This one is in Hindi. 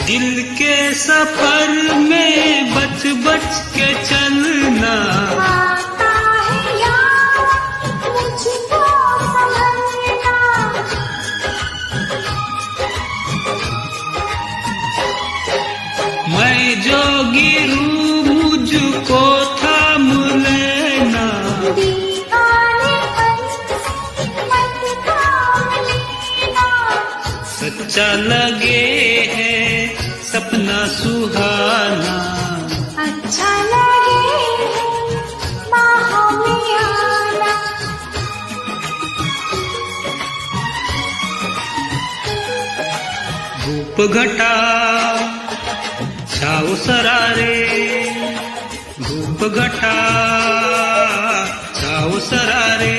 दिल के सफर में बच बच के चलना, आता है याद मुझको संभलना। मैं जो गिरूं मुझको थाम लेना, दीवानेपन मत थाम लेना। सच्चा लगे है सपना सुहाना, अच्छा लगे बाहों में आना। धूप घटा छाओ सरारे, धूप घटा छाओ सरारे।